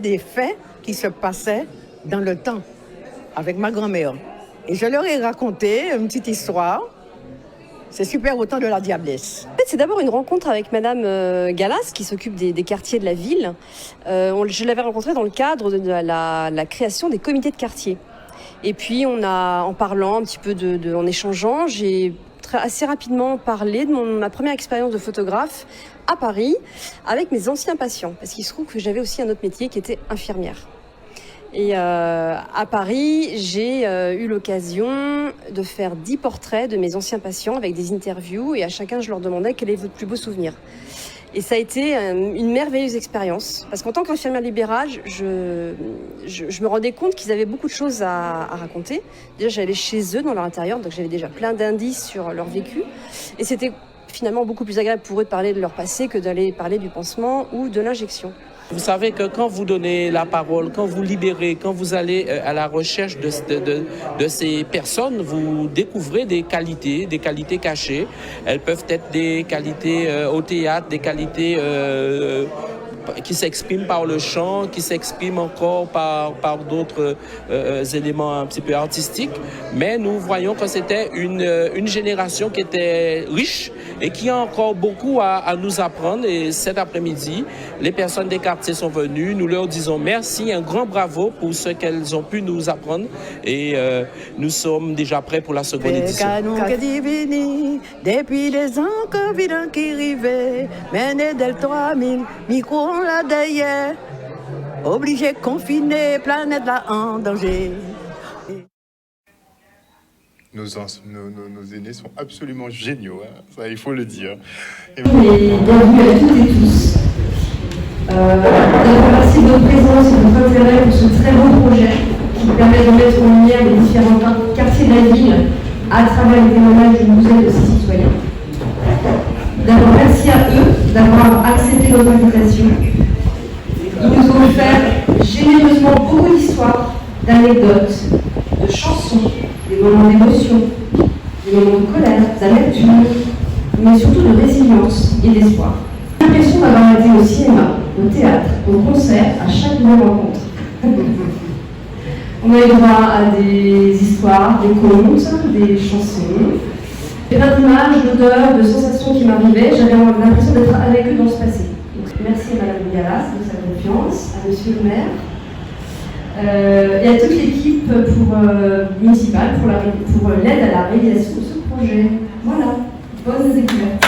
Des faits qui se passaient dans le temps avec ma grand-mère. Et je leur ai raconté une petite histoire. C'est super, au temps de la Diablesse. En fait, c'est d'abord une rencontre avec Madame Gallas, qui s'occupe des quartiers de la ville. Je l'avais rencontrée dans le cadre de la création des comités de quartier. Et puis, en parlant un petit peu, en échangeant, j'ai assez rapidement parlé de ma première expérience de photographe à Paris avec mes anciens patients. Parce qu'il se trouve que j'avais aussi un autre métier qui était infirmière. Et à Paris, j'ai eu l'occasion de faire 10 portraits de mes anciens patients avec des interviews. Et à chacun, je leur demandais quel est votre plus beau souvenir. Et ça a été une merveilleuse expérience. Parce qu'en tant qu'infirmière libérale, je me rendais compte qu'ils avaient beaucoup de choses à raconter. Déjà, j'allais chez eux, dans leur intérieur, donc j'avais déjà plein d'indices sur leur vécu. Et c'était finalement beaucoup plus agréable pour eux de parler de leur passé que d'aller parler du pansement ou de l'injection. Vous savez que quand vous donnez la parole, quand vous libérez, quand vous allez à la recherche de ces personnes, vous découvrez des qualités cachées. Elles peuvent être des qualités au théâtre, des qualités qui s'expriment par le chant, qui s'expriment encore par d'autres éléments un petit peu artistiques. Mais nous voyons que c'était une génération qui était riche et qui a encore beaucoup à nous apprendre. Et cet après-midi, les personnes des quartiers sont venues. Nous leur disons merci, un grand bravo pour ce qu'elles ont pu nous apprendre. Et nous sommes déjà prêts pour la seconde édition. Depuis les ans que qui arrivait, mené del 3000, micro là derrière, obligé confiné, planète là en danger. Nos aînés sont absolument géniaux, hein. Ça, il faut le dire. Et bienvenue à toutes et tous. D'abord, merci de votre présence et de votre intérêt pour ce très beau projet qui permet de mettre en lumière les différents quartiers de la ville à travers les témoignages d'une douzaine de ces citoyens. D'abord, merci à eux d'avoir accepté notre invitation. Ils nous ont offert généreusement beaucoup d'histoires, d'anecdotes, de chansons, des moments d'émotion, des moments de colère, d'amertume, mais surtout de résilience et d'espoir. J'ai l'impression d'avoir été au cinéma, au théâtre, au concert, à chaque nouvelle rencontre. On a eu droit à des histoires, des contes, des chansons, des plein d'images, d'odeurs, de sensations qui m'arrivaient. J'avais l'impression d'être avec eux dans ce passé. Donc, merci à Madame Gallas de sa confiance, à Monsieur le maire, et à toute l'équipe municipale pour l'aide à la réalisation de ce projet. Voilà, bonne découverte.